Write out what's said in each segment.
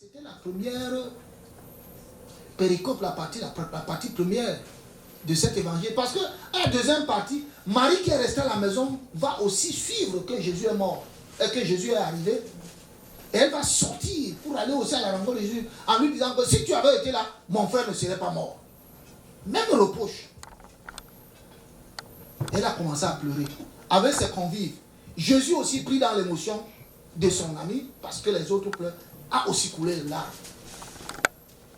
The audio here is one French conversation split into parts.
C'était la première péricope, la partie première de cet évangile. Parce que à la deuxième partie, Marie qui est restée à la maison va aussi suivre que Jésus est mort et que Jésus est arrivé. Et elle va sortir pour aller aussi à la rencontre de Jésus en lui disant que si tu avais été là, mon frère ne serait pas mort. Même reproche. Elle a commencé à pleurer avec ses convives. Jésus aussi pris dans l'émotion de son ami parce que les autres pleurent, a aussi coulé les larmes.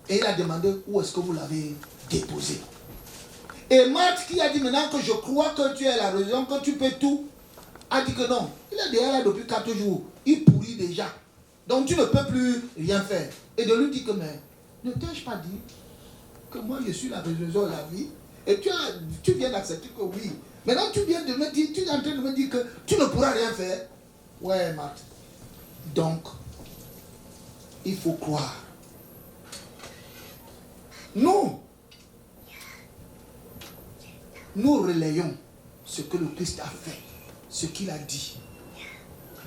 Et il a demandé où est-ce que vous l'avez déposé. Et Marthe qui a dit maintenant que je crois que tu es la raison, que tu peux tout, a dit que non. Il est déjà là depuis 4 jours. Il pourrit déjà. Donc tu ne peux plus rien faire. Et de lui dire que mais ne t'ai-je pas dit que moi je suis la résurrection de la vie. Et tu viens d'accepter que oui. Maintenant tu viens de me dire, tu es en train de me dire que tu ne pourras rien faire. Ouais Marthe. Donc, il faut croire. Nous relayons ce que le Christ a fait, ce qu'il a dit.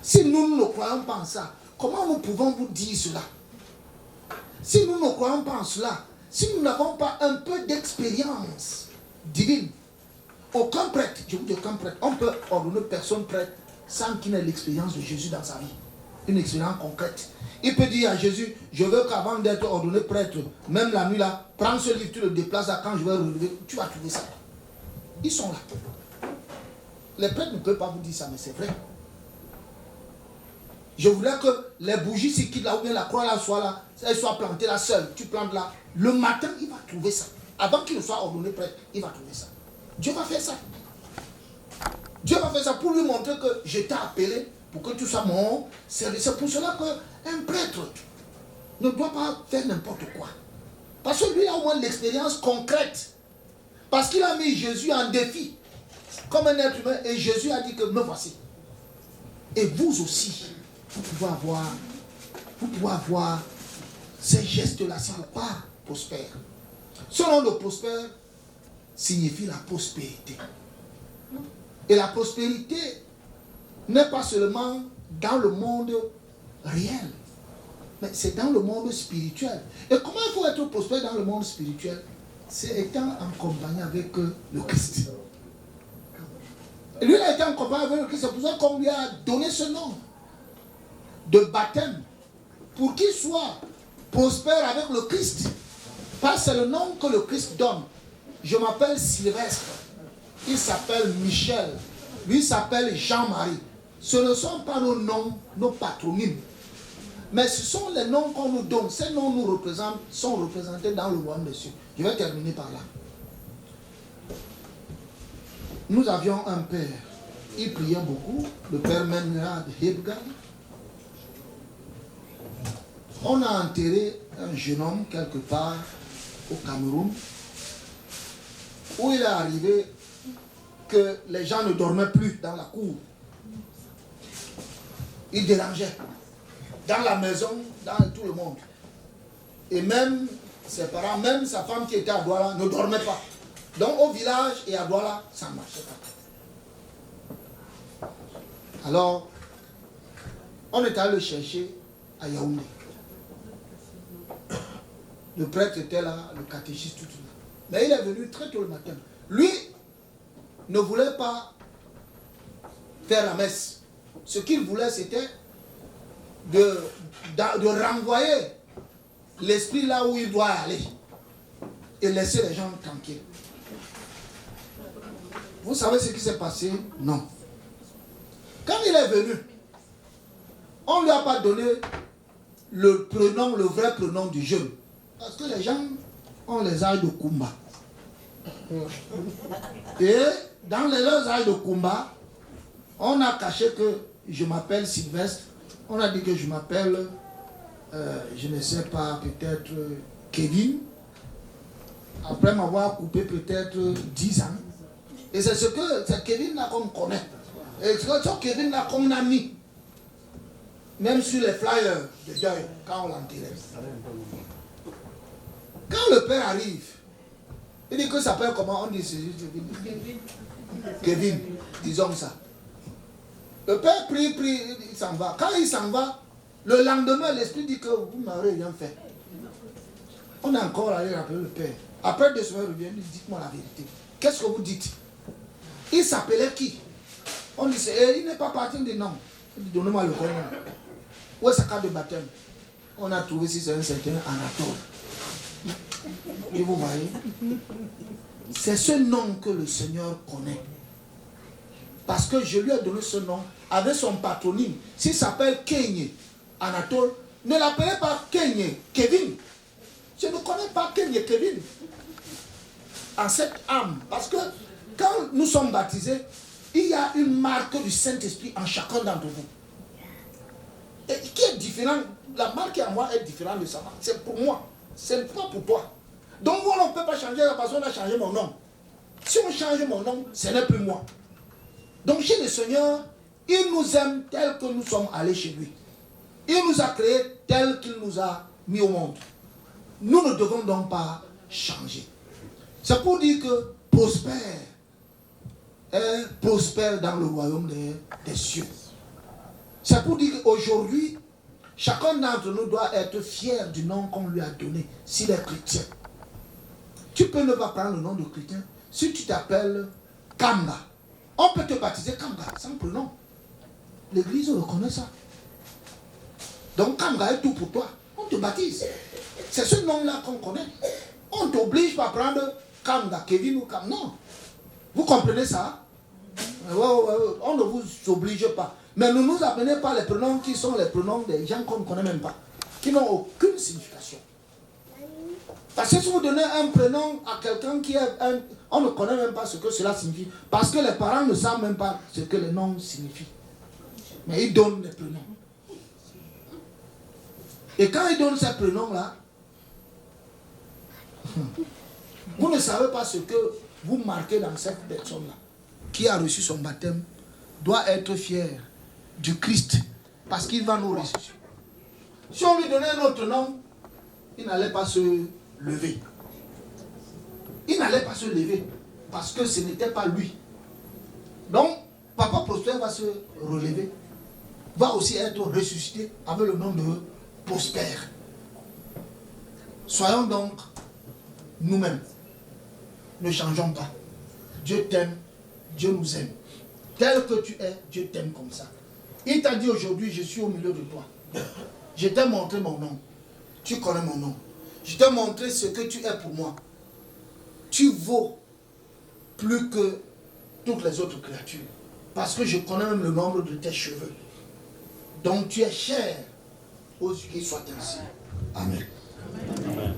Si nous ne croyons pas en ça, comment nous pouvons vous dire cela? Si nous ne croyons pas en cela, si nous n'avons pas un peu d'expérience divine, aucun prêtre, je vous dis aucun prêtre, on peut ordonner personne prêtre sans qu'il ait l'expérience de Jésus dans sa vie. Une expérience concrète. Il peut dire à Jésus, je veux qu'avant d'être ordonné prêtre, même la nuit là, prends ce livre, tu le déplaces là, quand je vais relever, tu vas trouver ça. Ils sont là. Les prêtres ne peuvent pas vous dire ça, mais c'est vrai. Je voudrais que les bougies s'y quittent là, ou bien la croix là soit là, elle soit plantée là seule. Tu plantes là. Le matin, il va trouver ça. Avant qu'il ne soit ordonné prêtre, il va trouver ça. Dieu va faire ça. Dieu va faire ça pour lui montrer que je t'ai appelé pour que tu sois mon service. C'est pour cela qu'un prêtre ne doit pas faire n'importe quoi. Parce que lui a au moins l'expérience concrète. Parce qu'il a mis Jésus en défi comme un être humain et Jésus a dit que me voici. Et vous aussi, vous pouvez avoir ces gestes-là si le pas prospère. Ce nom de prospère signifie la prospérité. Et la prospérité n'est pas seulement dans le monde réel, mais c'est dans le monde spirituel. Et comment il faut être prospère dans le monde spirituel? C'est étant en compagnie avec le Christ. Et lui, il a été en compagnie avec le Christ. C'est pour ça qu'on lui a donné ce nom de baptême. Pour qu'il soit prospère avec le Christ. Parce que c'est le nom que le Christ donne. Je m'appelle Sylvestre. Il s'appelle Michel. Lui s'appelle Jean-Marie. Ce ne sont pas nos noms, nos patronymes. Mais ce sont les noms qu'on nous donne. Ces noms sont représentés dans le royaume des cieux. Je vais terminer par là. Nous avions un père. Il priait beaucoup. Le père Menrad Hebgar. On a enterré un jeune homme quelque part au Cameroun. Où il est arrivé que les gens ne dormaient plus dans la cour. Il dérangeait. Dans la maison, dans tout le monde. Et même ses parents, même sa femme qui était à Douala, ne dormait pas. Donc au village et à Douala, ça ne marchait pas. Alors, on est allé le chercher à Yaoundé. Le prêtre était là, le catéchiste, tout là. Mais il est venu très tôt le matin. Lui ne voulait pas faire la messe. Ce qu'il voulait, c'était de renvoyer l'esprit là où il doit aller et laisser les gens tranquilles. Vous savez ce qui s'est passé? Non. Quand il est venu, on ne lui a pas donné le prénom, le vrai prénom du jeune. Parce que les gens ont les ailes de Kumba. Et dans leurs ailes de Kumba, on a caché que je m'appelle Sylvestre. On a dit que je m'appelle, je ne sais pas, peut-être Kevin. Après m'avoir coupé peut-être 10 ans. Et c'est Kevin là qu'on connaît. Et c'est ce Kevin là qu'on a mis. Même sur les flyers de deuil, quand on l'enterrait. Quand le père arrive, il dit que ça s'appelle comment? On dit c'est juste Kevin, disons ça. Le père prie, il s'en va. Quand il s'en va, Le lendemain, l'esprit dit que vous m'avez rien fait. On est encore allé rappeler le père. Après 2 semaines, il revient, il dit, dites-moi la vérité. Qu'est-ce que vous dites? Il s'appelait qui? On dit, il n'est pas parti, on dit non. Il dit, donnez-moi le prénom. Où est sa carte de baptême? On a trouvé si c'est un certain Anatole. Et vous voyez, c'est ce nom que le Seigneur connaît. Parce que je lui ai donné ce nom avec son patronyme. S'il s'appelle Kenye Anatole, ne l'appelez pas Kenye Kevin. Je ne connais pas Kenye Kevin. En cette âme. Parce que quand nous sommes baptisés, il y a une marque du Saint-Esprit en chacun d'entre vous. Et qui est différent, la marque qui est en moi est différente de sa marque. C'est pour moi. C'est pas pour toi. Donc on ne peut pas changer la personne, on a changé mon nom. Si on change mon nom, ce n'est plus moi. Donc chez le Seigneur, il nous aime tel que nous sommes allés chez lui. Il nous a créés tel qu'il nous a mis au monde. Nous ne devons donc pas changer. C'est pour dire que prospère dans le royaume des cieux. C'est pour dire qu'aujourd'hui, chacun d'entre nous doit être fier du nom qu'on lui a donné, s'il est chrétien. Tu peux ne pas prendre le nom de chrétien si tu t'appelles Kanga. On peut te baptiser Kanga, sans prénom. L'église reconnaît ça. Donc Kanga est tout pour toi. On te baptise. C'est ce nom-là qu'on connaît. On ne t'oblige pas à prendre Kanga, Kevin ou Kanga. Non. Vous comprenez ça? On ne vous oblige pas. Mais ne nous apprenez pas les prénoms qui sont les prénoms des gens qu'on ne connaît même pas. Qui n'ont aucune signification. Parce que si vous donnez un prénom à quelqu'un qui est on ne connaît même pas ce que cela signifie. Parce que les parents ne savent même pas ce que les noms signifient. Mais ils donnent les prénoms. Et quand ils donnent ces prénoms-là, vous ne savez pas ce que vous marquez dans cette personne-là, qui a reçu son baptême, doit être fier du Christ, parce qu'il va nous ressusciter. Si on lui donnait un autre nom, il n'allait pas se lever. Il n'allait pas se lever, parce que ce n'était pas lui. Donc, Papa Prospère va se relever, va aussi être ressuscité avec le nom de Prospère. Soyons donc nous-mêmes. Ne changeons pas. Dieu t'aime, Dieu nous aime. Tel que tu es, Dieu t'aime comme ça. Il t'a dit aujourd'hui, je suis au milieu de toi. Je t'ai montré mon nom. Tu connais mon nom. Je t'ai montré ce que tu es pour moi. Tu vaux plus que toutes les autres créatures. Parce que je connais même le nombre de tes cheveux. Donc tu es cher aux yeux qu'il soit ainsi. Amen. Amen.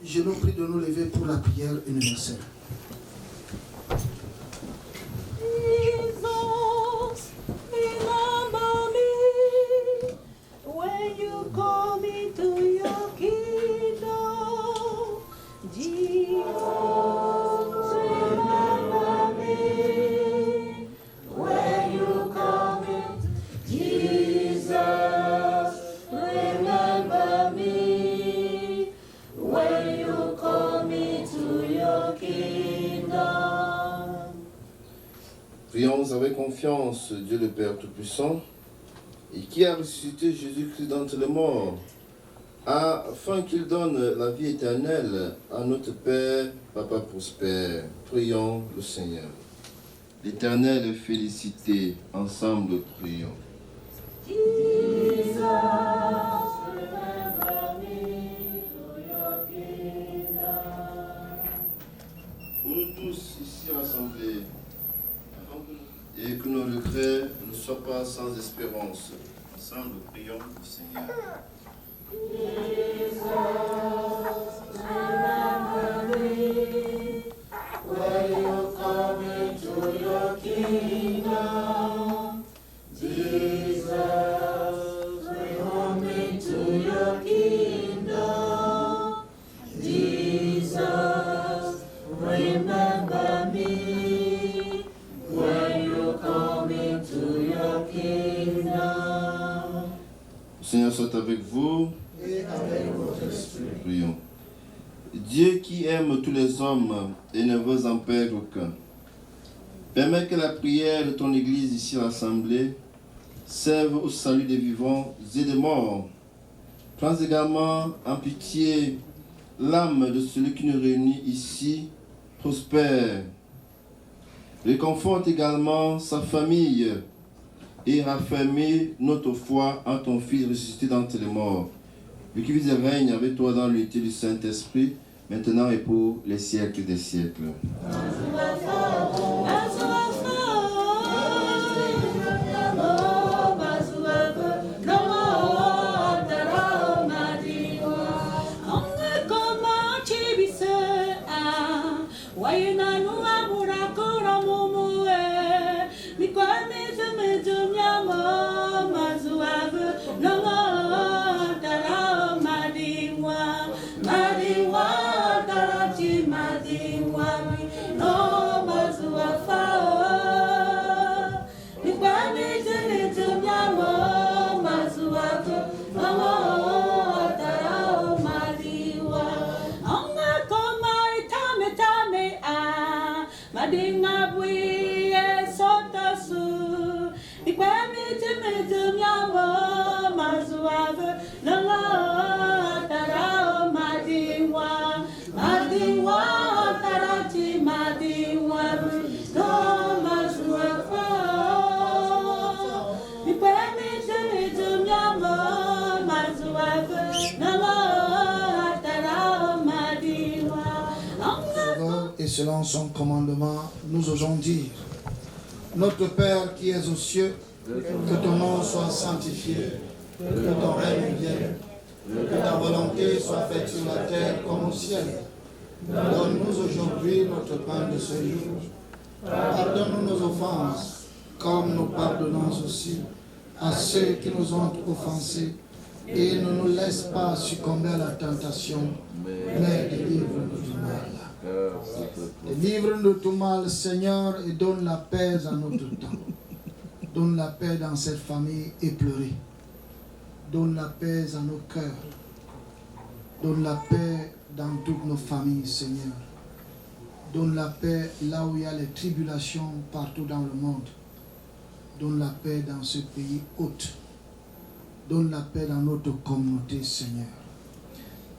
Je nous prie de nous lever pour la prière universelle. Prions avec confiance Dieu le Père Tout-Puissant et qui a ressuscité Jésus-Christ d'entre les morts afin qu'il donne la vie éternelle à notre Père, Papa Prospère. Prions le Seigneur. L'Éternel est félicité, ensemble prions. Pour nous tous ici rassemblés, et que nos regrets ne soient pas sans espérance. Ensemble, prions le Seigneur. Seigneur soit avec vous Et avec votre esprit. Prions. Dieu qui aime tous les hommes et ne veut en perdre aucun, Permets que la prière de ton Église ici rassemblée serve au salut des vivants et des morts. Prends également en pitié l'âme de celui qui nous réunit ici, prospère. Réconforte également sa famille et raffermis notre foi en ton Fils ressuscité d'entre les morts, lui qui vis et règne avec toi dans l'unité du Saint-Esprit, maintenant et pour les siècles des siècles. Et selon son commandement, nous osons dire: Notre Père qui es aux cieux, que ton nom soit sanctifié, que ton règne vienne, que ta volonté soit faite sur la terre comme au ciel. Donne-nous aujourd'hui notre pain de ce jour. Pardonne-nous nos offenses, comme nous pardonnons aussi à ceux qui nous ont offensés. Et ne nous laisse pas succomber à la tentation, mais délivre-nous du mal. Délivre-nous de tout mal, Seigneur, et donne la paix à notre temps. Donne la paix dans cette famille éplorée. Donne la paix à nos cœurs. Donne la paix dans toutes nos familles, Seigneur. Donne la paix là où il y a les tribulations partout dans le monde. Donne la paix dans ce pays hôte. Donne la paix dans notre communauté, Seigneur.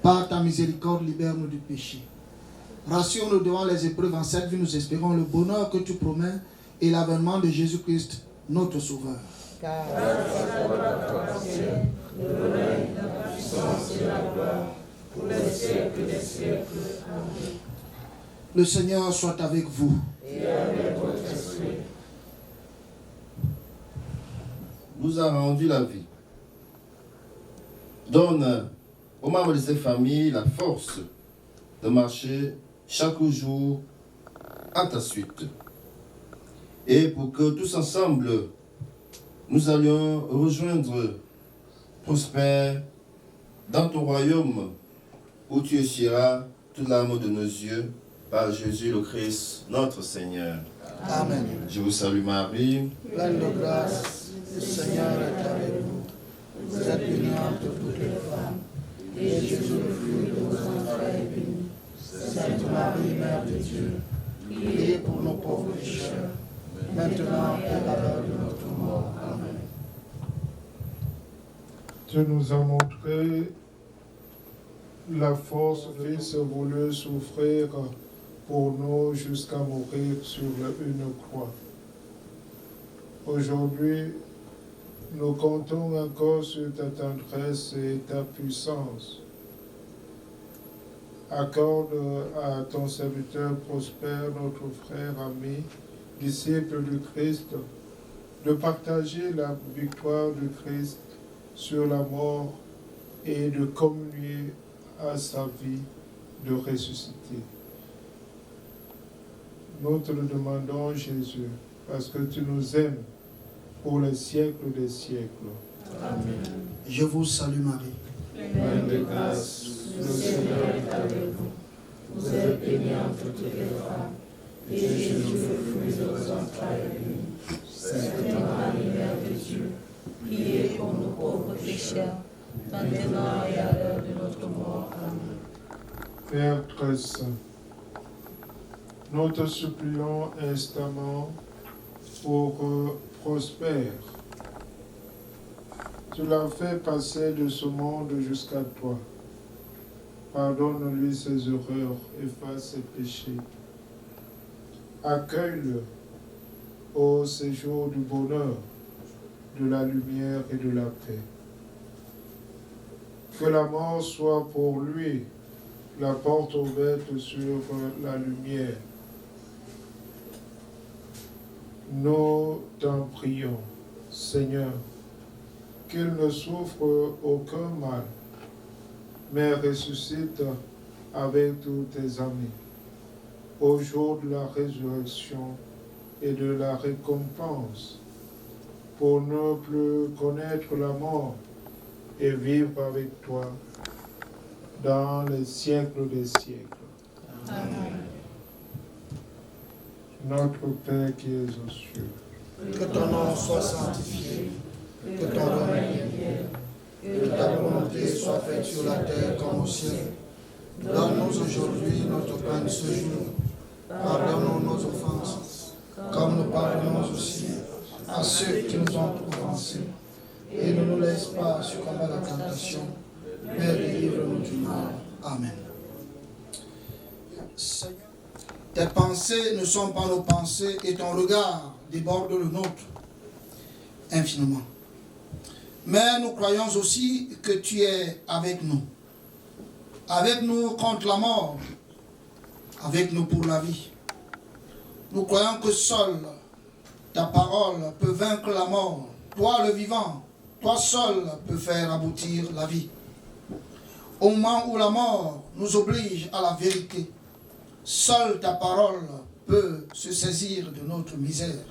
Par ta miséricorde, libère-nous du péché. Rassure-nous devant les épreuves en cette vie. Nous espérons le bonheur que tu promets et l'avènement de Jésus-Christ, notre Sauveur. Car le règne, la puissance et la gloire pour les siècles des siècles. Amen. Le Seigneur soit avec vous. Et avec votre esprit. Nous a rendu la vie. Donne aux membres de ces familles la force de marcher chaque jour à ta suite. Et pour que tous ensemble, nous allions rejoindre Prospère dans ton royaume où tu essuieras toute larme de nos yeux par Jésus le Christ, notre Seigneur. Amen. Je vous salue Marie, Pleine de grâce, le Seigneur est avec vous. Vous êtes bénie entre toutes les femmes, et Jésus, le fruit de vos entrailles, est béni. Sainte Marie, Mère de Dieu, priez pour nos pauvres pécheurs, maintenant et à l'heure de notre mort. Amen. Tu nous as montré la force de se vouloir souffrir pour nous jusqu'à mourir sur une croix. Aujourd'hui, nous comptons encore sur ta tendresse et ta puissance. Accorde à ton serviteur Prospère, notre frère, ami, disciple du Christ, de partager la victoire du Christ sur la mort et de communier à sa vie de ressusciter. Nous te le demandons, Jésus, parce que tu nous aimes pour les siècles des siècles. Amen. Je vous salue Marie. Pleine de grâce, le Seigneur est avec vous. Vous êtes bénie entre toutes les femmes, et Jésus, le fruit de vos entrailles, est béni. Sainte Marie, Mère de Dieu, priez pour nos pauvres pécheurs, maintenant et à l'heure de notre mort. Amen. Père très saint, nous te supplions instamment pour que prospère. Tu l'as fait passer de ce monde jusqu'à toi. Pardonne-lui ses erreurs, efface ses péchés. Accueille-le au séjour du bonheur, de la lumière et de la paix. Que la mort soit pour lui la porte ouverte sur la lumière. Nous t'en prions, Seigneur, qu'il ne souffre aucun mal, mais ressuscite avec tous tes amis au jour de la résurrection et de la récompense, pour ne plus connaître la mort et vivre avec toi dans les siècles des siècles. Amen. Notre Père qui es aux cieux, Que ton nom soit sanctifié, que ton règne vienne, que ta volonté soit faite sur la terre comme au ciel. Donne-nous aujourd'hui notre pain de ce jour. Pardonne-nous nos offenses, comme nous pardonnons aussi à ceux qui nous ont offensés. Et ne nous laisse pas succomber à la tentation, mais délivre-nous du mal. Amen. Seigneur, tes pensées ne sont pas nos pensées et ton regard déborde le nôtre infiniment. Mais nous croyons aussi que tu es avec nous contre la mort, avec nous pour la vie. Nous croyons que seule ta parole peut vaincre la mort. Toi le vivant, toi seul peux faire aboutir la vie. Au moment où la mort nous oblige à la vérité, seule ta parole peut se saisir de notre misère.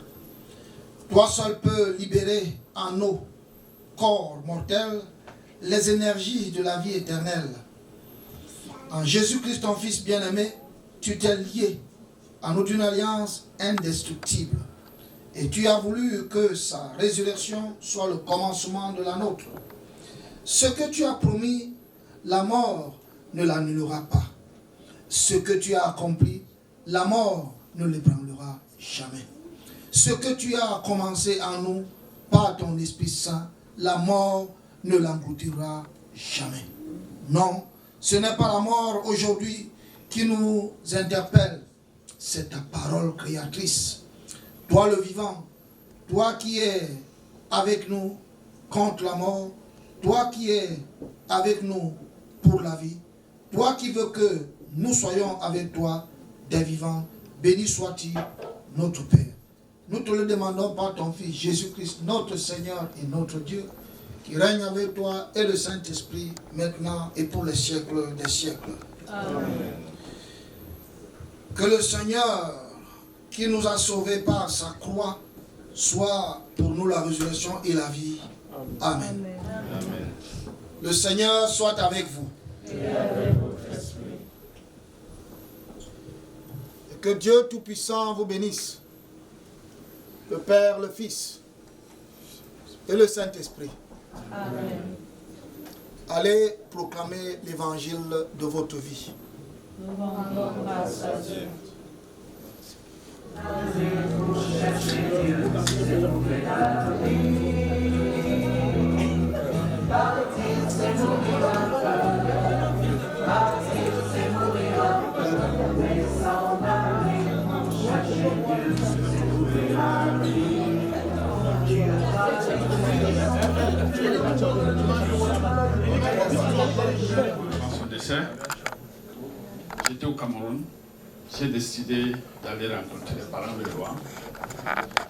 Toi seul peux libérer en nos corps mortels les énergies de la vie éternelle. En Jésus-Christ, ton Fils bien-aimé, tu t'es lié à nous d'une alliance indestructible. Et tu as voulu que sa résurrection soit le commencement de la nôtre. Ce que tu as promis, la mort ne l'annulera pas. Ce que tu as accompli, la mort ne l'ébranlera jamais. Ce que tu as commencé en nous, par ton Esprit Saint, la mort ne l'engloutira jamais. Non, ce n'est pas la mort aujourd'hui qui nous interpelle, c'est ta parole créatrice. Toi le vivant, toi qui es avec nous contre la mort, toi qui es avec nous pour la vie, toi qui veux que nous soyons avec toi des vivants, béni sois-tu, notre Père. Nous te le demandons par ton Fils Jésus-Christ, notre Seigneur et notre Dieu, qui règne avec toi et le Saint-Esprit, maintenant et pour les siècles des siècles. Amen. Que le Seigneur, qui nous a sauvés par sa croix, soit pour nous la résurrection et la vie. Amen. Amen. Le Seigneur soit avec vous. Et avec votre esprit. Et que Dieu Tout-Puissant vous bénisse, le Père, le Fils et le Saint-Esprit. Amen. Allez proclamer l'évangile de votre vie. Nous rendons grâce à Dieu. Dans son décès, j'étais au Cameroun. J'ai décidé d'aller rencontrer les parents de Loa.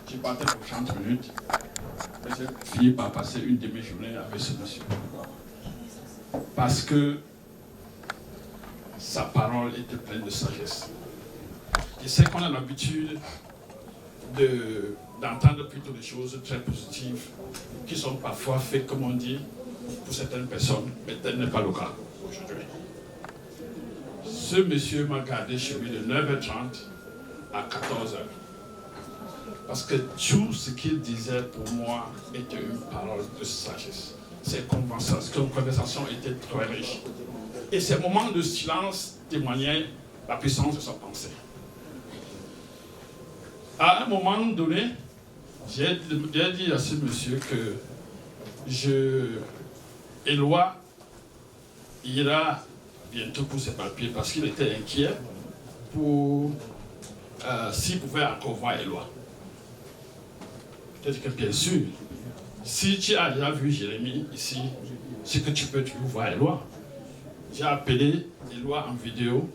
J'ai parti pour 30 minutes. J'ai fini par passer une demi-journée avec ce monsieur. Parce que sa parole était pleine de sagesse. Je sais qu'on a l'habitude d'entendre plutôt des choses très positives qui sont parfois faites, comme on dit, pour certaines personnes, mais tel n'est pas le cas aujourd'hui. Ce monsieur m'a gardé chez lui de 9h30 à 14h. Parce que tout ce qu'il disait pour moi était une parole de sagesse. Ses conversations étaient très riches. Et ces moments de silence témoignaient la puissance de sa pensée. À un moment donné, j'ai dit à ce monsieur que Éloi ira bientôt pour ses papiers parce qu'il était inquiet pour s'il pouvait encore voir Éloi. Peut-être que bien sûr, si tu as déjà vu Jérémie ici, c'est que tu peux toujours voir Éloi. J'ai appelé Éloi en vidéo,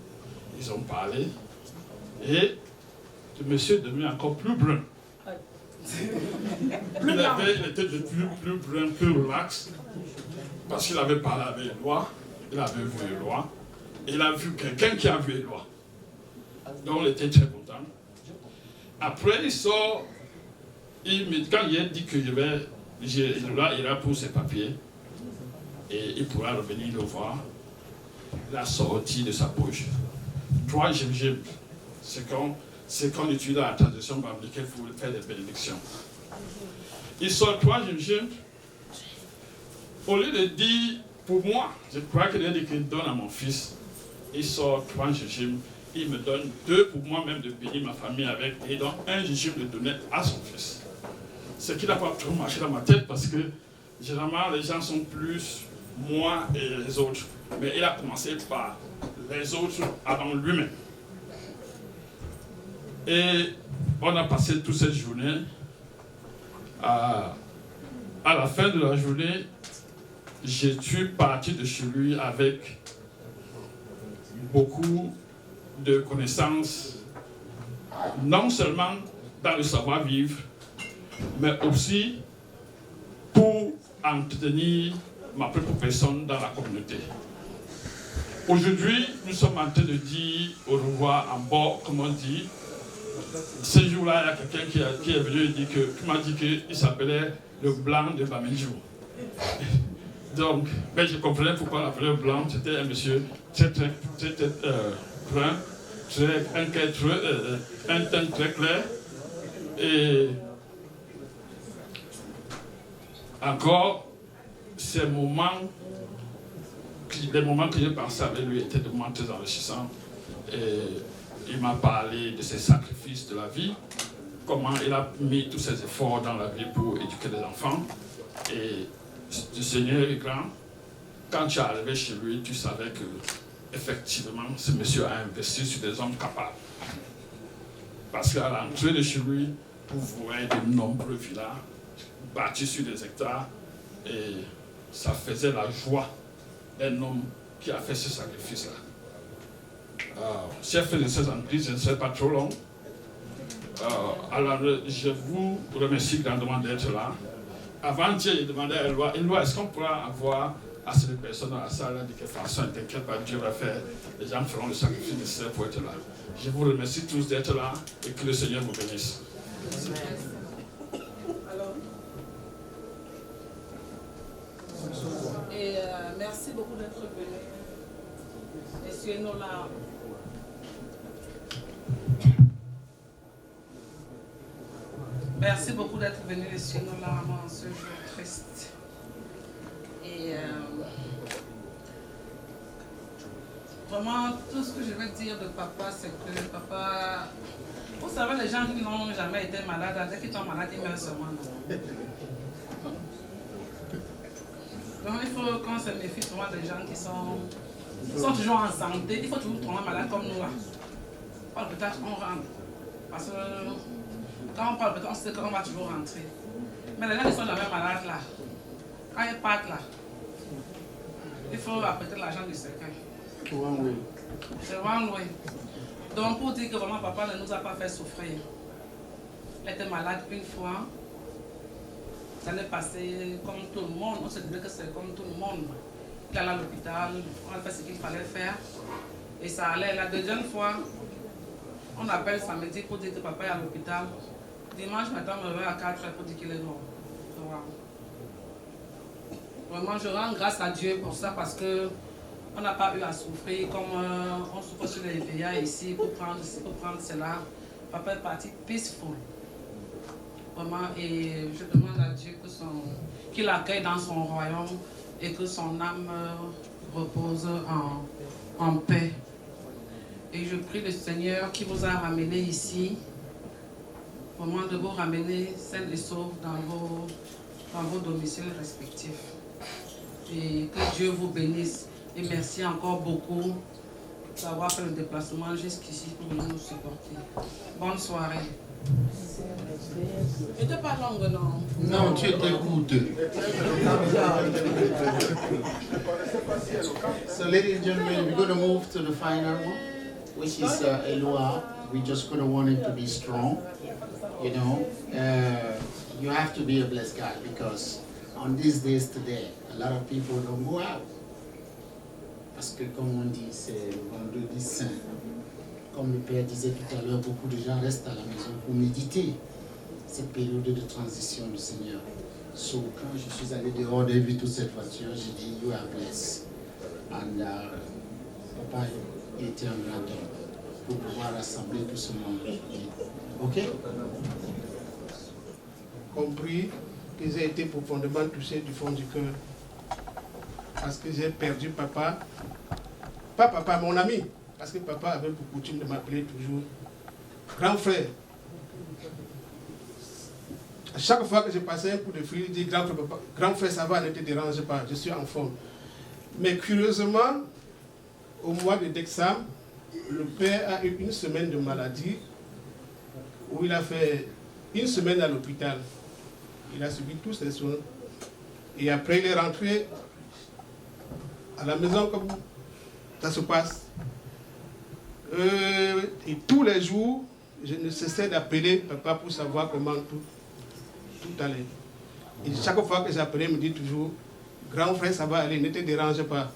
ils ont parlé, et le monsieur est devenu encore plus brun. Il était de plus brun, plus relax, parce qu'il avait parlé avec Éloi, il avait vu Éloi, et il a vu quelqu'un qui a vu Éloi. Donc il était très content. Après, il sort, quand il a dit que Éloi ira pour ses papiers, et il pourra revenir le voir, il a sorti de sa poche 3 gingembre. C'est qu'on utilise la tradition biblique pour faire des bénédictions. Il sort 3 gingembre. Au lieu de dire, pour moi, je crois qu'il a dit qu'il donne à mon fils. Il sort 3 gingembre. Il me donne 2 pour moi-même de bénir ma famille avec. Et donc 1 gingembre de donner à son fils. Ce qui n'a pas trop marché dans ma tête parce que généralement les gens sont plus moi et les autres. Mais il a commencé par les autres avant lui-même. Et on a passé toute cette journée. À la fin de la journée, je suis parti de chez lui avec beaucoup de connaissances, non seulement dans le savoir-vivre, mais aussi pour entretenir ma propre personne dans la communauté. Aujourd'hui, nous sommes en train de dire au revoir en bord, comme on dit. Ce jour-là, il y a quelqu'un qui est venu et qui m'a dit qu'il s'appelait le blanc de Bamidjou. Donc, ben, je comprenais pourquoi on l'appelait le blanc. C'était un monsieur très brun, un teint très clair. Et encore, les moments que j'ai passé avec lui étaient de moments très enrichissants. Et il m'a parlé de ses sacrifices de la vie, comment il a mis tous ses efforts dans la vie pour éduquer les enfants. Et le Seigneur est grand. Quand tu es arrivé chez lui, tu savais que effectivement, ce monsieur a investi sur des hommes capables. Parce qu'à l'entrée de chez lui, vous voyez de nombreux villas bâtis sur des hectares. Et ça faisait la joie d'un homme qui a fait ce sacrifice-là. Chef de ces entreprises, je ne serai pas trop long. Alors, je vous remercie grandement d'être là. Avant-hier, j'ai demandé à Éloi, est-ce qu'on pourra avoir assez de personnes dans la salle? De quelle façon, ne t'inquiète pas, Dieu va faire. Les gens feront le sacrifice nécessaire pour être là. Je vous remercie tous d'être là et que le Seigneur vous bénisse. Et merci beaucoup d'être venu. Essuyez-nous là. Merci beaucoup d'être venu essuyer nos larmes en ce jour triste. Et vraiment, tout ce que je veux dire de papa, c'est que papa... Vous savez, les gens qui n'ont jamais été malades, dès qu'ils sont malades, ils meurent seulement. Donc il faut qu'on se méfie souvent des gens qui sont toujours en santé. Il faut toujours tomber malade comme nous là. Peut-être on rentre. Parce que quand on parle, peut-être on sait qu'on va toujours rentrer. Mais les gens qui sont jamais malades là, quand ils partent là, il faut apprêter l'argent du secret. C'est vraiment loin. Donc pour dire que vraiment papa ne nous a pas fait souffrir. Il était malade une fois. Ça allait passer comme tout le monde. On se disait que c'est comme tout le monde. Il allait à l'hôpital, on a fait ce qu'il fallait faire. Et ça allait. La deuxième fois, on appelle samedi pour dire que papa est à l'hôpital. Dimanche matin, on me réveille à 4 heures pour dire qu'il est mort. Vraiment, je rends grâce à Dieu pour ça parce qu'on n'a pas eu à souffrir comme on souffre sur les VIA ici pour prendre cela. Papa est parti peaceful. Vraiment, et je demande à Dieu qu'il l'accueille dans son royaume et que son âme repose en paix. Et je prie le Seigneur qui vous a ramené ici vraiment de vous ramener sains et saufs dans vos domiciles respectifs. Et que Dieu vous bénisse. Et merci encore beaucoup d'avoir fait le déplacement jusqu'ici pour nous supporter. Bonne soirée. C'était pas longue, non? Non, tu étais good. So, ladies and gentlemen, we're going to move to the final one, which is Eloi. We just going to want him to be strong. You know, you have to be a blessed guy because on these days today, a lot of people don't go out. Parce que, comme on dit, c'est vendredi saint. Comme le Père disait tout à l'heure, beaucoup de gens restent à la maison pour méditer cette période de transition du Seigneur. So, quand je suis allé dehors, j'ai vu toute cette voiture, j'ai dit, you are blessed. And papa, il était un grand homme pour pouvoir rassembler tout ce monde. Ok? Compris que j'ai été profondément touché du fond du cœur. Parce que j'ai perdu papa. Pas papa, mon ami. Parce que papa avait pour coutume de m'appeler toujours grand frère. À chaque fois que je passais un coup de fil, il dit grand frère, ça va, ne te dérange pas, je suis en forme. Mais curieusement, au mois de décembre, le père a eu une semaine de maladie où il a fait une semaine à l'hôpital. Il a subi tous ses soins. Et après, il est rentré à la maison comme ça se passe. Et tous les jours, je ne cessais d'appeler papa pour savoir comment tout allait. Et chaque fois que j'appelais, il me dit toujours, grand frère, ça va aller, ne te dérange pas.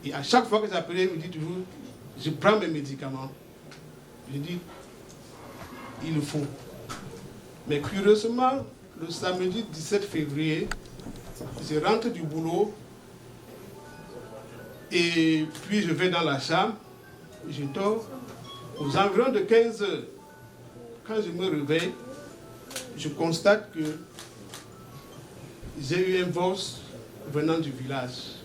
Et à chaque fois que j'appelais, il me dit toujours, je prends mes médicaments. Je dis, il le faut. Mais curieusement, le samedi 17 février, je rentre du boulot et puis je vais dans la chambre, je dors. Aux environs de 15 heures, quand je me réveille, je constate que j'ai eu un voice venant du village.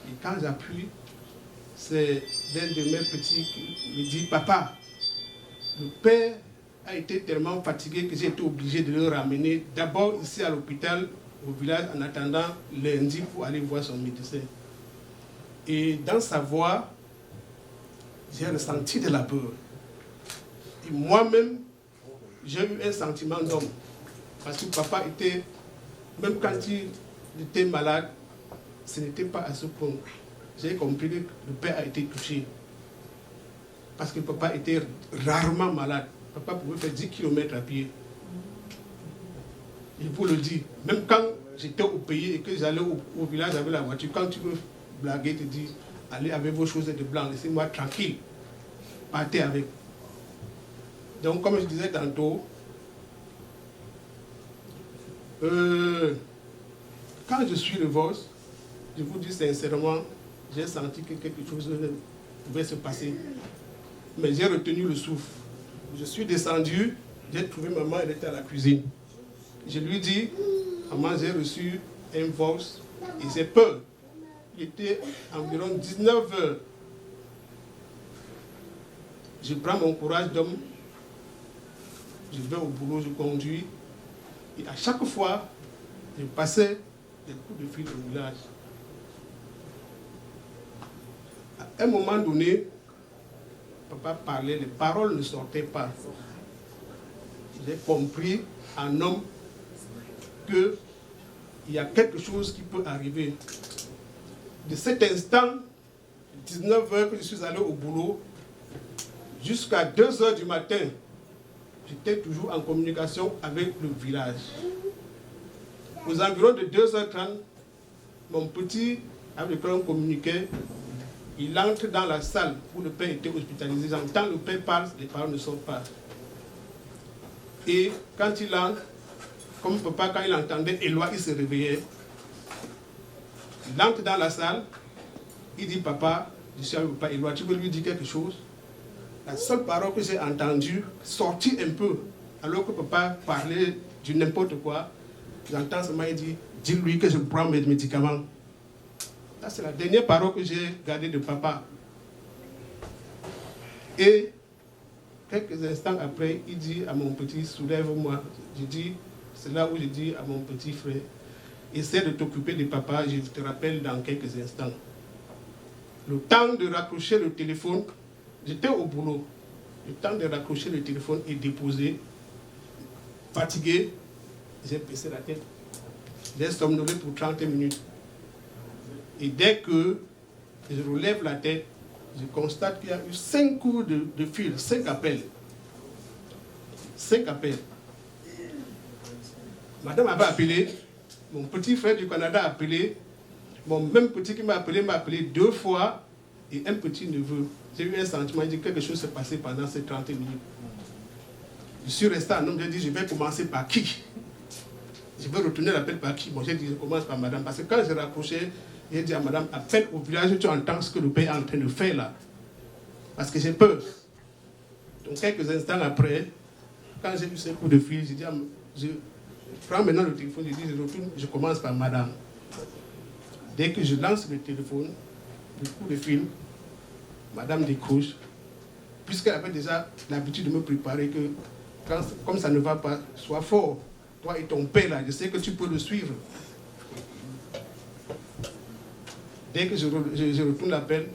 Et quand j'appuie, c'est l'un de mes petits qui me dit, papa, le père a été tellement fatigué que j'ai été obligé de le ramener d'abord ici à l'hôpital, au village, en attendant lundi pour aller voir son médecin. Et dans sa voix, j'ai ressenti de la peur. Et moi-même, j'ai eu un sentiment d'homme. Parce que papa était, même quand il était malade, ce n'était pas à ce point. J'ai compris que le père a été touché. Parce que papa était rarement malade. Papa pouvait faire 10 km à pied. Il vous le dit. Même quand j'étais au pays et que j'allais au village avec la voiture, quand tu veux blaguer, tu dis, allez avec vos choses de blanc, laissez-moi tranquille. Partez avec. Donc, comme je disais tantôt, quand je suis le voice, je vous dis sincèrement, j'ai senti que quelque chose pouvait se passer. Mais j'ai retenu le souffle. Je suis descendu, j'ai trouvé maman, elle était à la cuisine. Je lui dis, maman, j'ai reçu un voice et j'ai peur. Il était environ 19 heures. Je prends mon courage d'homme, je vais au boulot, je conduis. Et à chaque fois, je passais des coups de fil au village. À un moment donné, papa parlait, les paroles ne sortaient pas. J'ai compris en homme qu'il y a quelque chose qui peut arriver. De cet instant, 19 heures que je suis allé au boulot, jusqu'à 2 heures du matin, j'étais toujours en communication avec le village. Aux environs de 2h30, mon petit, avec lequel on communiquait, il entre dans la salle où le père était hospitalisé. J'entends le père parle, les paroles ne sortent pas. Et quand il entre, comme papa, quand il entendait Eloi, il se réveillait. Il entre dans la salle, il dit, papa, je suis avec papa Eloi, tu veux lui dire quelque chose? La seule parole que j'ai entendue, sortit un peu, alors que papa parlait du n'importe quoi, j'entends seulement, il dit, dis-lui que je prends mes médicaments. Ça, c'est la dernière parole que j'ai gardée de papa. Et Quelques instants après, il dit à mon petit, soulève-moi. Je dis, c'est là où je dis à mon petit frère, essaie de t'occuper de papa, je te rappelle dans quelques instants. Le temps de raccrocher le téléphone, j'étais au boulot. Le temps de raccrocher le téléphone et déposer, fatigué, j'ai baissé la tête. J'ai somnolé pour 30 minutes. Et dès que je relève la tête, je constate qu'il y a eu 5 coups de fil, 5 appels. 5 appels. Madame avait appelé, mon petit frère du Canada a appelé, mon même petit qui m'a appelé 2 fois, et un petit neveu. J'ai eu un sentiment, il dit que quelque chose s'est passé pendant ces 30 minutes. Je suis resté en homme, j'ai dit, je vais commencer par qui? Je vais retourner l'appel par qui? Bon, j'ai dit, je commence par madame, parce que quand j'ai raccroché, j'ai dit à madame, appelle au village, tu entends ce que le père est en train de faire là. Parce que j'ai peur. Donc quelques instants après, quand j'ai eu ce coup de fil, j'ai dit, je prends maintenant le téléphone, je dis, je retourne, je commence par madame. Dès que je lance le téléphone, le coup de fil, madame décroche, puisqu'elle avait déjà l'habitude de me préparer que, comme ça ne va pas, sois fort. Toi et ton père là, je sais que tu peux le suivre. Dès que je retourne l'appel,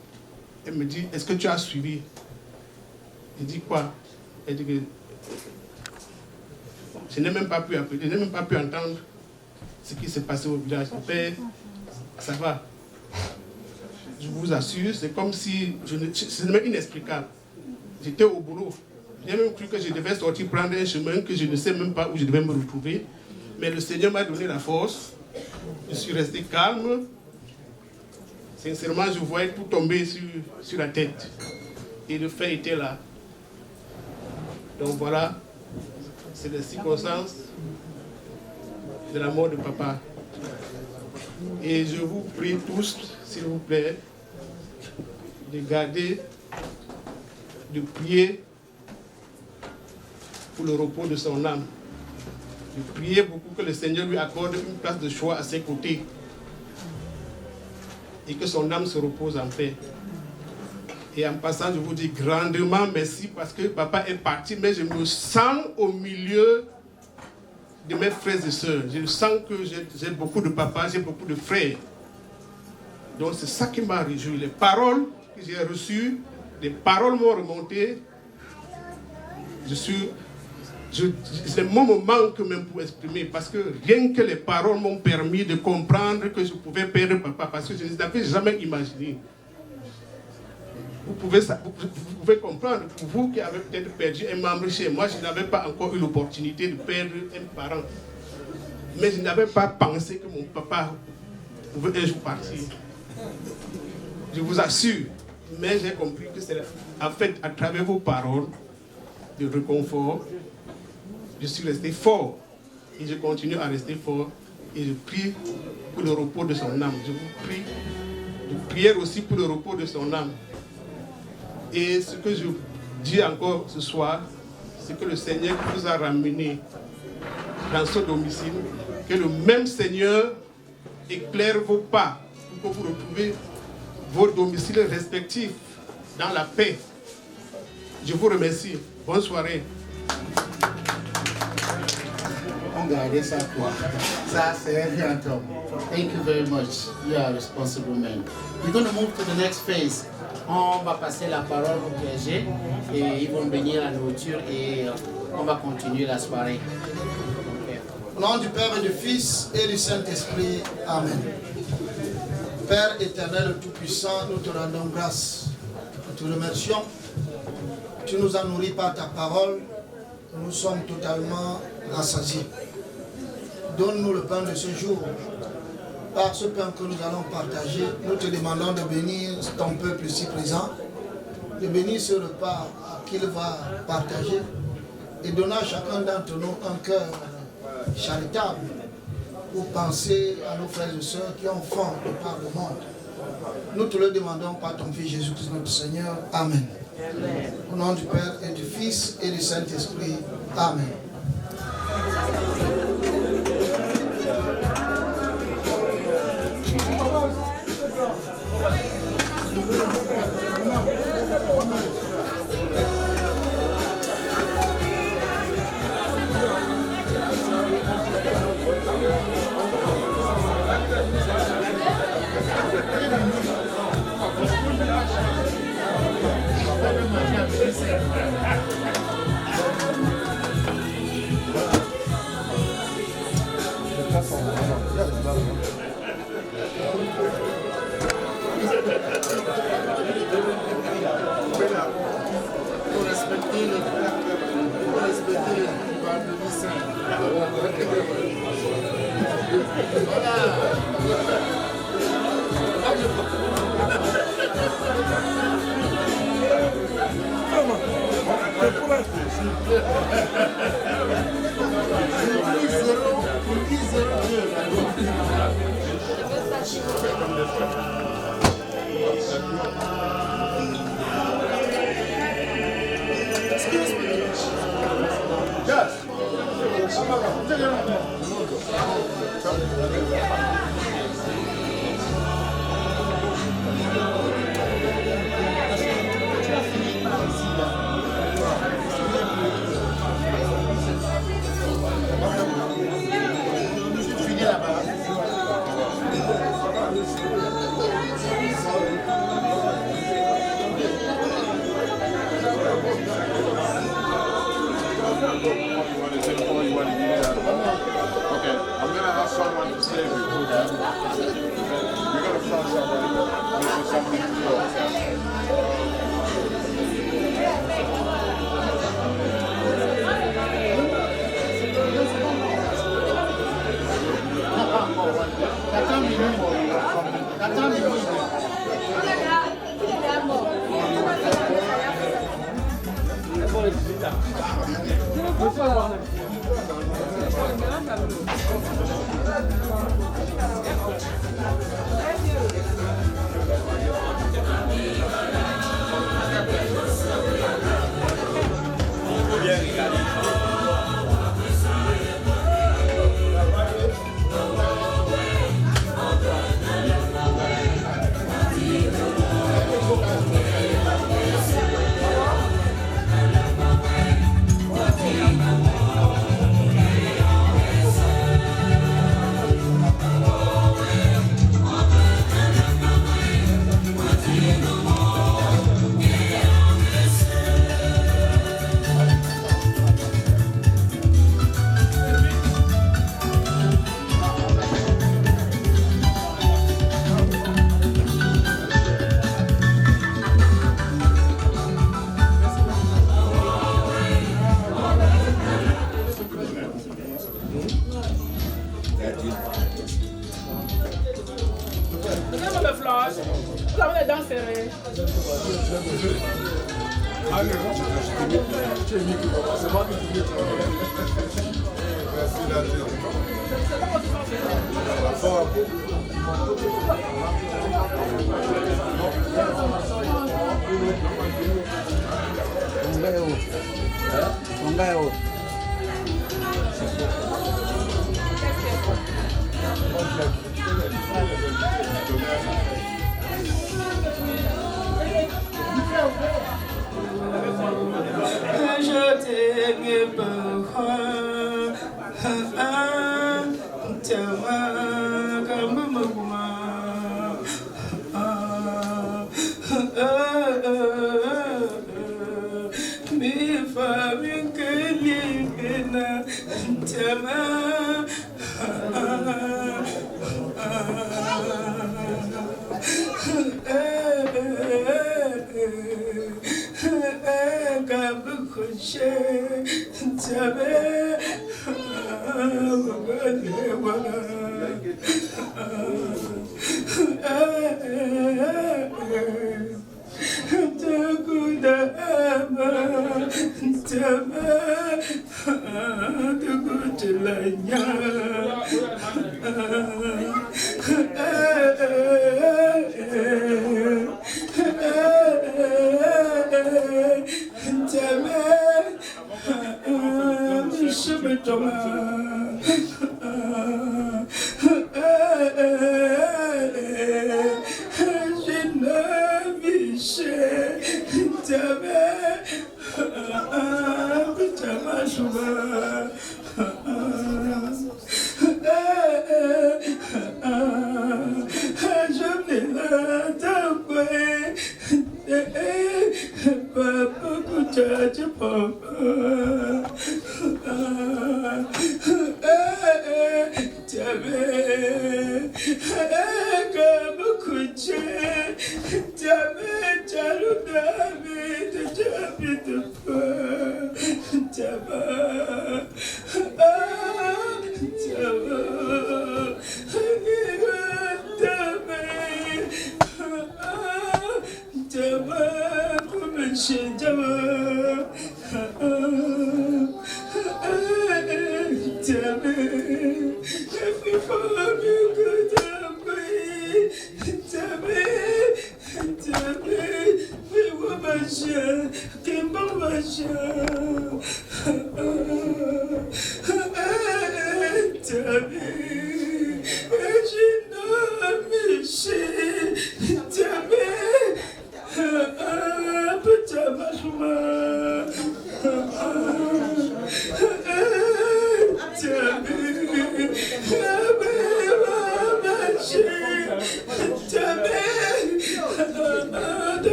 elle me dit, est-ce que tu as suivi? Je dis quoi? Elle dit que je n'ai même pas pu appeler, je n'ai même pas pu entendre ce qui s'est passé au village. Le père, ça va. Je vous assure, c'est comme si, c'est même inexplicable. J'étais au boulot. J'ai même cru que je devais sortir prendre un chemin que je ne sais même pas où je devais me retrouver. Mais le Seigneur m'a donné la force. Je suis resté calme. Sincèrement, je voyais tout tomber sur la tête. Et le fait était là. Donc voilà, c'est les circonstances de la mort de papa. Et je vous prie tous, s'il vous plaît, de garder, de prier pour le repos de son âme. De prier beaucoup que le Seigneur lui accorde une place de choix à ses côtés. Et que son âme se repose en paix. Et en passant, je vous dis grandement merci parce que papa est parti, mais je me sens au milieu de mes frères et sœurs. Je sens que j'ai beaucoup de papas, j'ai beaucoup de frères. Donc c'est ça qui m'a réjoui. Les paroles que j'ai reçues, les paroles m'ont remonté. C'est le moment manque même pour exprimer, parce que rien que les paroles m'ont permis de comprendre que je pouvais perdre papa, parce que je ne l'avais jamais imaginé. Vous pouvez comprendre, pour vous qui avez peut-être perdu un membre chez moi, je n'avais pas encore eu l'opportunité de perdre un parent. Mais je n'avais pas pensé que mon papa pouvait un jour partir. Je vous assure, mais j'ai compris que c'est en fait à travers vos paroles de réconfort, je suis resté fort et je continue à rester fort et je prie pour le repos de son âme. Je vous prie de prier aussi pour le repos de son âme. Et ce que je dis encore ce soir, c'est que le Seigneur qui vous a ramené dans ce domicile, que le même Seigneur éclaire vos pas pour que vous retrouviez vos domiciles respectifs dans la paix. Je vous remercie. Bonne soirée. On garde ça quoi. Ça c'est un grand homme. Thank you very much. You are a responsible man. We're going to move to the next phase. On va passer la parole au clergé et ils vont bénir la nourriture et on va continuer la soirée. Au nom du Père et du Fils et du Saint-Esprit. Amen. Père éternel Tout-Puissant, nous te rendons grâce. Nous te remercions. Tu nous as nourris par ta parole. Nous sommes totalement rassasiés. Donne-nous le pain de ce jour. Par ce pain que nous allons partager, nous te demandons de bénir ton peuple ici présent, de bénir ce repas qu'il va partager et donner à chacun d'entre nous un cœur charitable pour penser à nos frères et sœurs qui ont faim de par le monde. Nous te le demandons par ton Fils Jésus-Christ notre Seigneur. Amen. Au nom du Père et du Fils et du Saint-Esprit. Amen.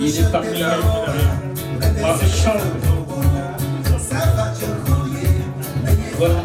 Il est parmi Marshall. Voilà.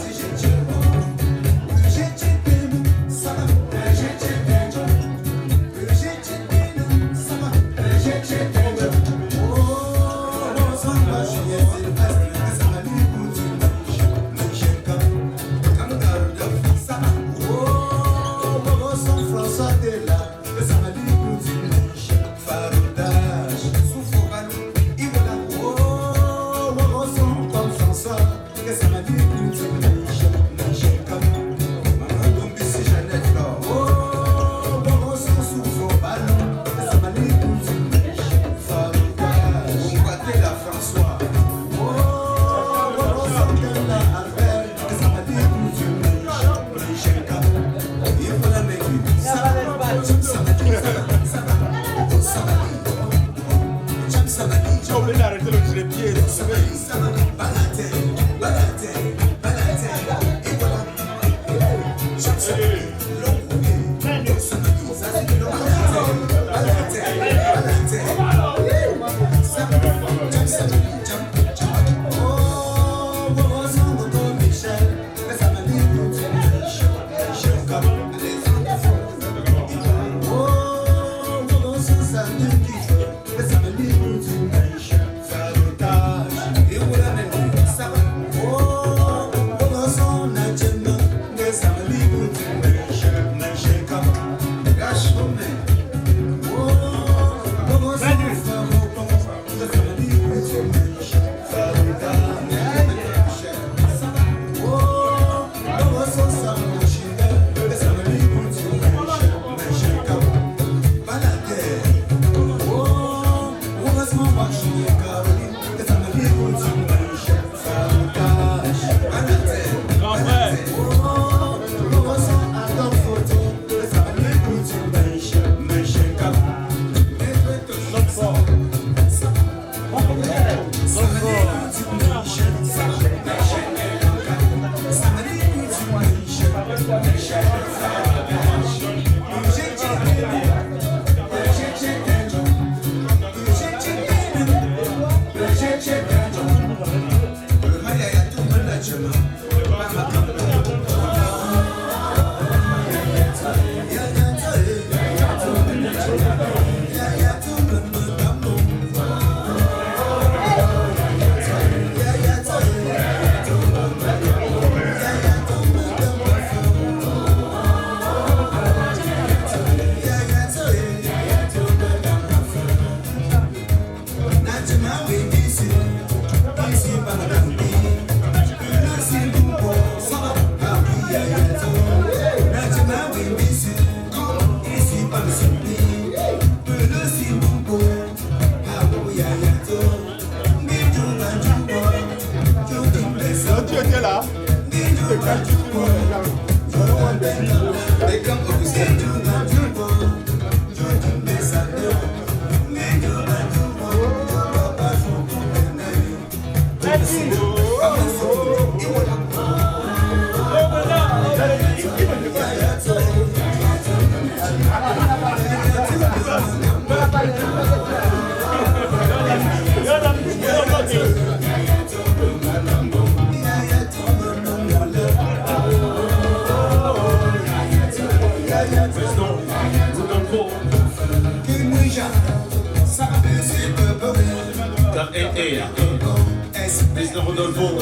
Président Rodolfo,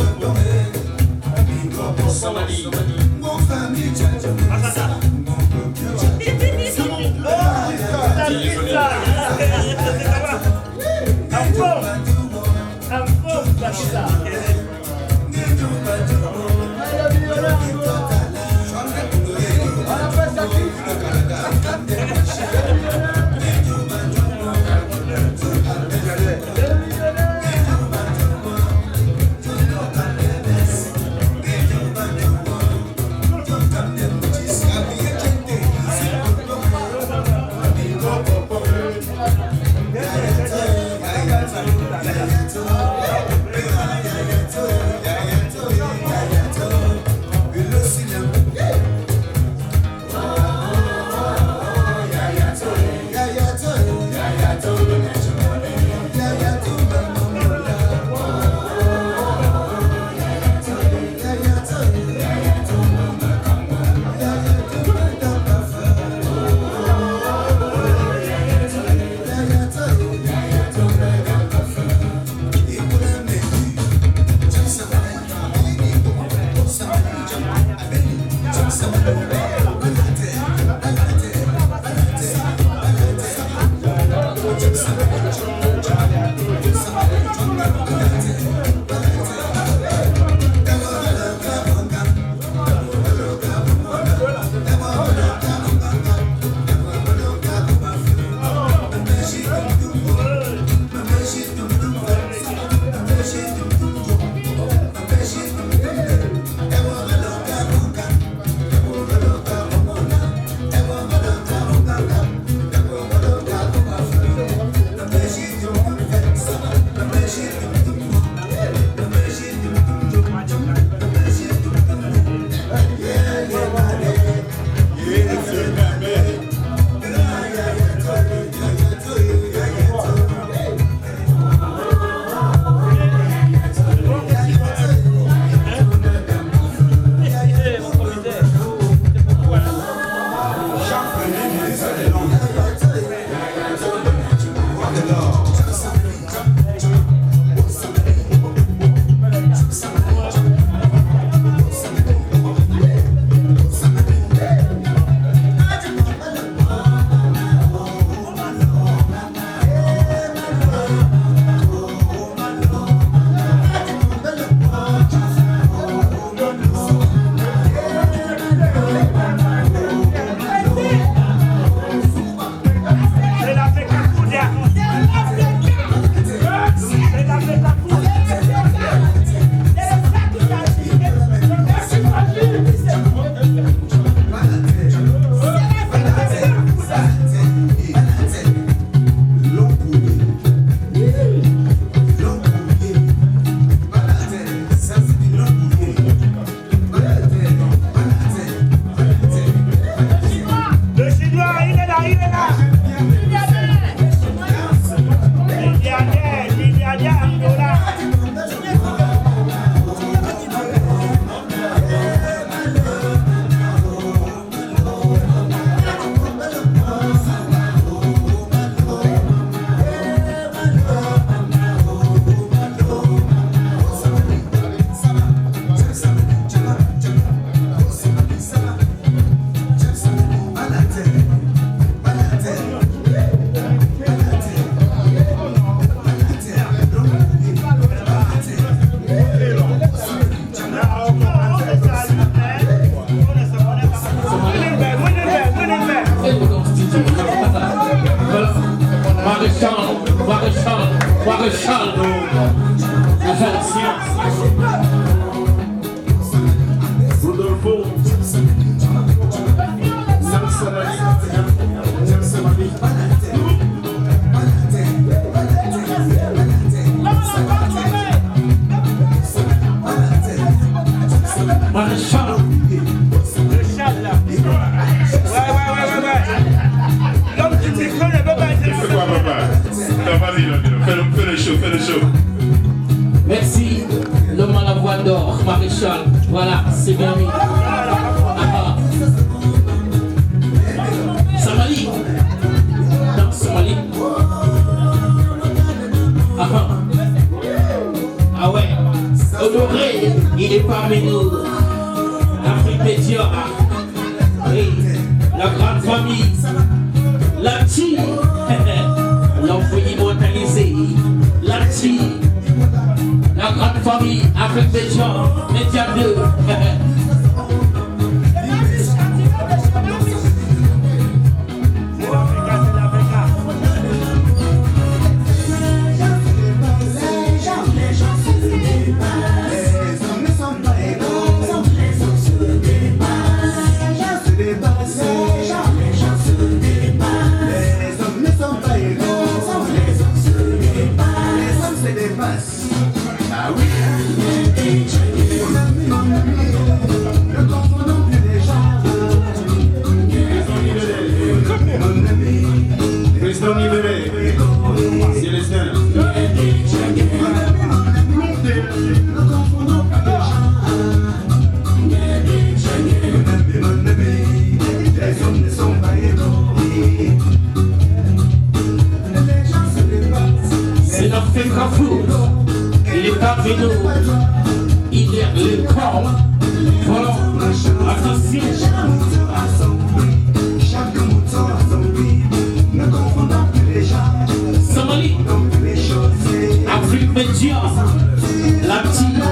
Samadi, Maréchal, les anciens. Rodolfo. Maréchal. L'homme du micro ne peut pas être... C'est quoi, papa? Vas-y, fais le show. Merci, l'homme à la voix d'or, Maréchal. Voilà, c'est bien mis. Samali. Dans Samali. Ah ouais. Honoré, il est parmi nous. Afrique Média. Oui, la grande famille. La team. L'enfant immortalisé. La team. La grande famille avec des gens, Média 2. Président libéré. Célestin. C'est notre fait Carrefour. Il est parmi nous. Il est le corps. Voilà. Attention. Somali. Afrique Média. La petite.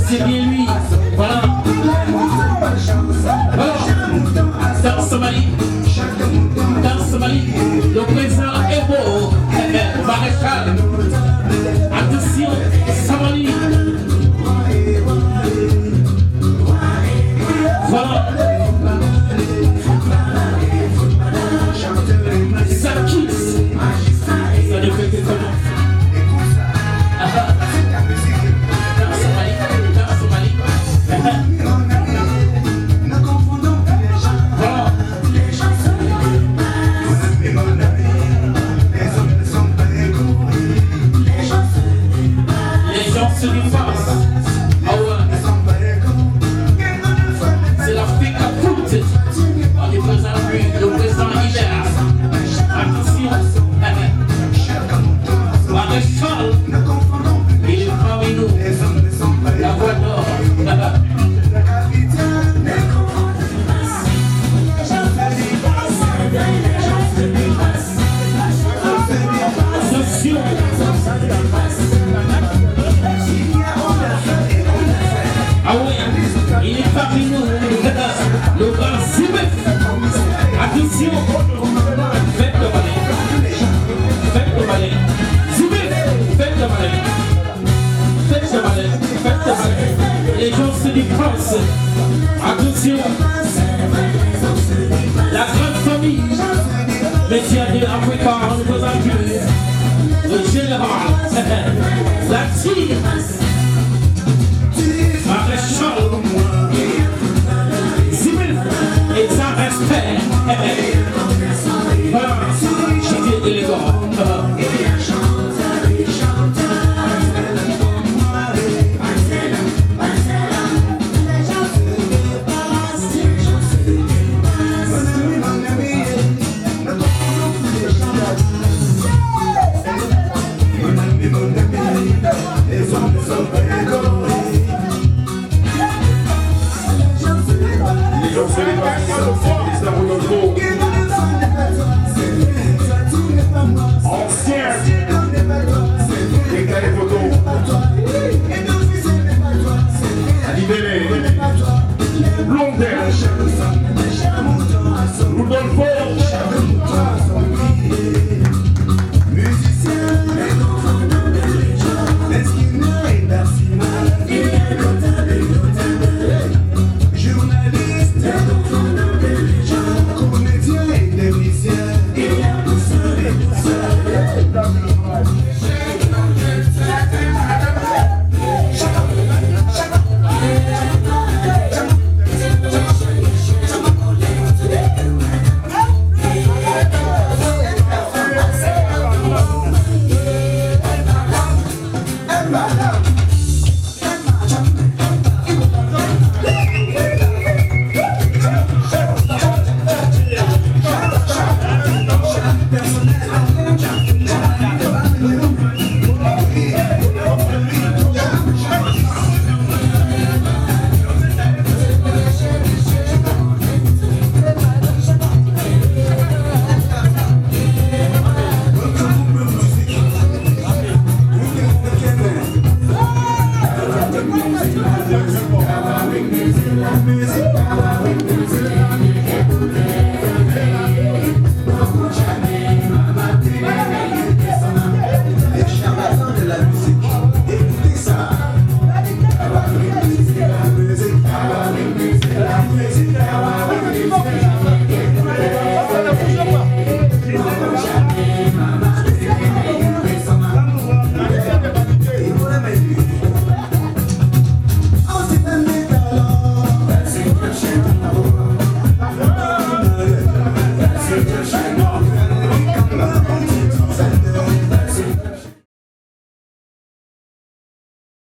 C'est bien lui, voilà. Dans Somalie, le président est beau, Maréchal. Attention, Somalie. Voilà. Ça kiss. Ça ne fait que comment. C'est l'Afrique à foot. On est présent lui, le président Hilaire. Attention. Maréchal. Il est parmi nous. La voix d'or. Attention. Ah oui, il est parmi nous, le grand Zibef. Attention, faites le balai. Faites le balai. Zibef, faites le balai. Faites le balai. Faites le balai. Les gens se dépassent. Attention. La grande famille. Média de Africa, on vous accuse. Le général. La team. Maréchal, Zibel et sans respect. Voilà, j'étais élégant. Mon ami, Ministère Rodolfo. Ancien. Déclaré photo. Libéré. Blondet.